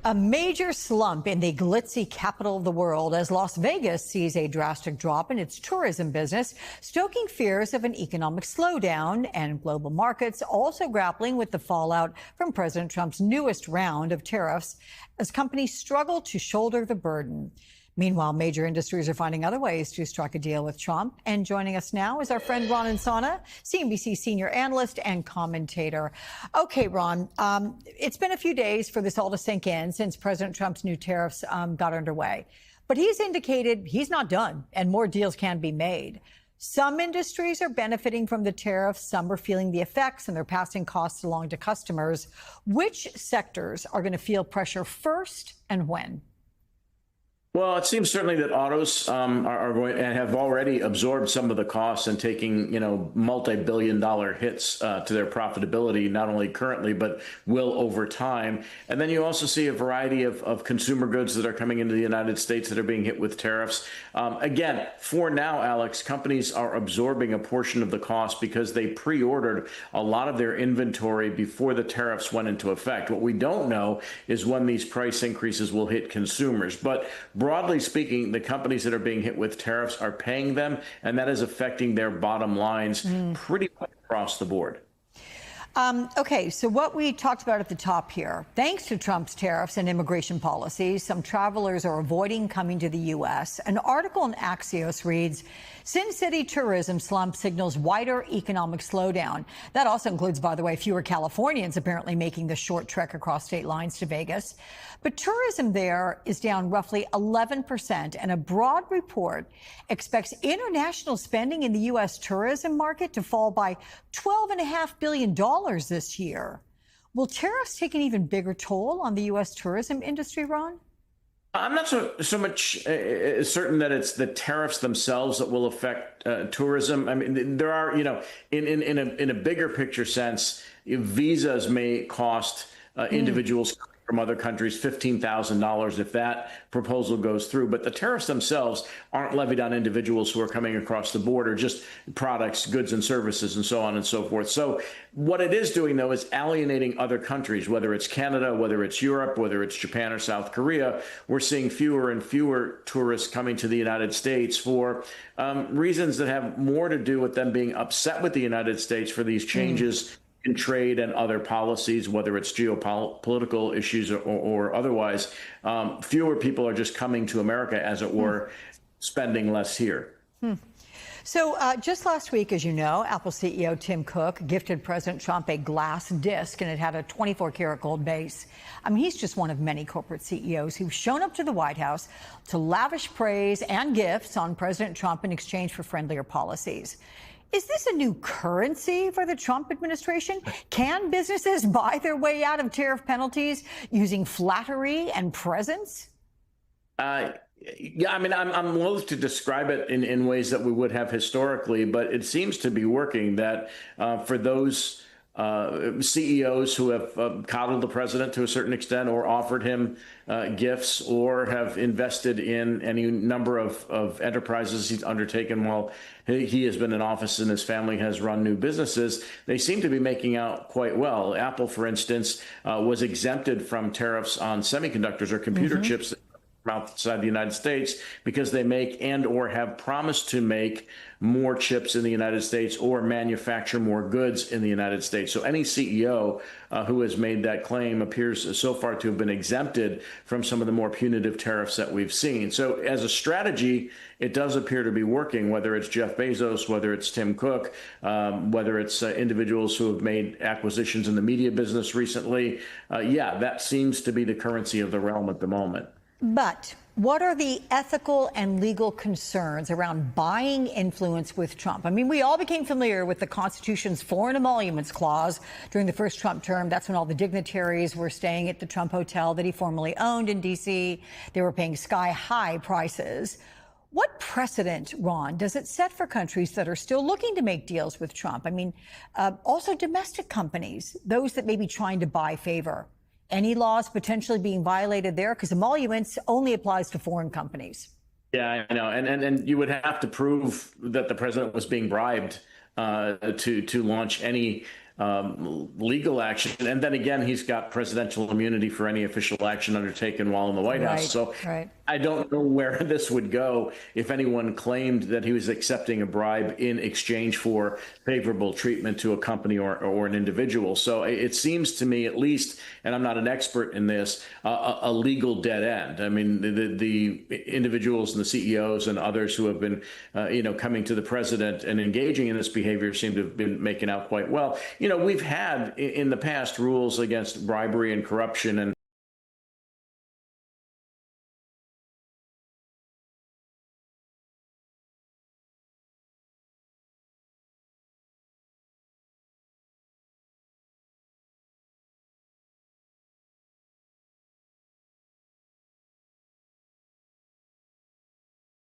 A major slump in the glitzy capital of the world as Las Vegas sees a drastic drop in its tourism business, stoking fears of an economic slowdown, and global markets also grappling with the fallout from President Trump's newest round of tariffs as companies struggle to shoulder the burden. Meanwhile, major industries are finding other ways to strike a deal with Trump. And joining us now is our friend Ron Insana, CNBC senior analyst and commentator. Okay, Ron, it's been a few days for this all to sink in since President Trump's new tariffs got underway. But he's indicated he's not done and more deals can be made. Some industries are benefiting from the tariffs. Some are feeling the effects and they're passing costs along to customers. Which sectors are going to feel pressure first and when? Well, it seems certainly that autos are going and have already absorbed some of the costs and taking, multi-billion-dollar hits to their profitability, not only currently, but will over time. And then you also see a variety of consumer goods that are coming into the United States that are being hit with tariffs. Again, for now, Alex, companies are absorbing a portion of the cost because they pre-ordered a lot of their inventory before the tariffs went into effect. What we don't know is when these price increases will hit consumers. But broadly speaking, the companies that are being hit with tariffs are paying them, and that is affecting their bottom lines pretty much across the board. Okay, so what we talked about at the top here, thanks to Trump's tariffs and immigration policies, some travelers are avoiding coming to the U.S. An article in Axios reads, Sin City tourism slump signals wider economic slowdown. That also includes, by the way, fewer Californians apparently making the short trek across state lines to Vegas. But tourism there is down roughly 11%, and a broad report expects international spending in the U.S. tourism market to fall by $12.5 billion this year. Will tariffs take an even bigger toll on the U.S. tourism industry, Ron? I'm not so much certain that it's the tariffs themselves that will affect tourism. I mean, there are, in a bigger picture sense, visas may cost individuals from other countries $15,000 if that proposal goes through. But the tariffs themselves aren't levied on individuals who are coming across the border, just products, goods and services, and so on and so forth. So what it is doing, though, is alienating other countries, whether it's Canada, whether it's Europe, whether it's Japan or South Korea. We're seeing fewer and fewer tourists coming to the United States for reasons that have more to do with them being upset with the United States for these changes in trade and other policies, whether it's geopolitical issues or otherwise. Fewer people are just coming to America, as it were, spending less here. So just last week, as you know, Apple CEO Tim Cook gifted President Trump a glass disc, and it had a 24-karat gold base. I mean, he's just one of many corporate CEOs who've shown up to the White House to lavish praise and gifts on President Trump in exchange for friendlier policies. Is this a new currency for the Trump administration? Can businesses buy their way out of tariff penalties using flattery and presents? Yeah, I mean, I'm loath to describe it in ways that we would have historically, but it seems to be working that for those CEOs who have coddled the president to a certain extent or offered him gifts or have invested in any number of enterprises he's undertaken while he has been in office and his family has run new businesses, they seem to be making out quite well. Apple, for instance, was exempted from tariffs on semiconductors or computer chips outside the United States because they make and or have promised to make more chips in the United States or manufacture more goods in the United States. So any CEO who has made that claim appears so far to have been exempted from some of the more punitive tariffs that we've seen. So as a strategy, it does appear to be working, whether it's Jeff Bezos, whether it's Tim Cook, whether it's individuals who have made acquisitions in the media business recently. Yeah, that seems to be the currency of the realm at the moment. But what are the ethical and legal concerns around buying influence with Trump? I mean, we all became familiar with the Constitution's Foreign Emoluments Clause during the first Trump term. That's when all the dignitaries were staying at the Trump Hotel that he formerly owned in D.C. They were paying sky-high prices. What precedent, Ron, does it set for countries that are still looking to make deals with Trump? I mean, also domestic companies, those that may be trying to buy favor. Any laws potentially being violated there? Because emoluments only applies to foreign companies. Yeah, I know. And you would have to prove that the president was being bribed to launch any legal action. And then again, he's got presidential immunity for any official action undertaken while in the White House. So I don't know where this would go if anyone claimed that he was accepting a bribe in exchange for favorable treatment to a company or an individual. So it seems to me, at least, and I'm not an expert in this, a legal dead end. I mean, the individuals and the CEOs and others who have been, coming to the president and engaging in this behavior seem to have been making out quite well. We've had in the past rules against bribery and corruption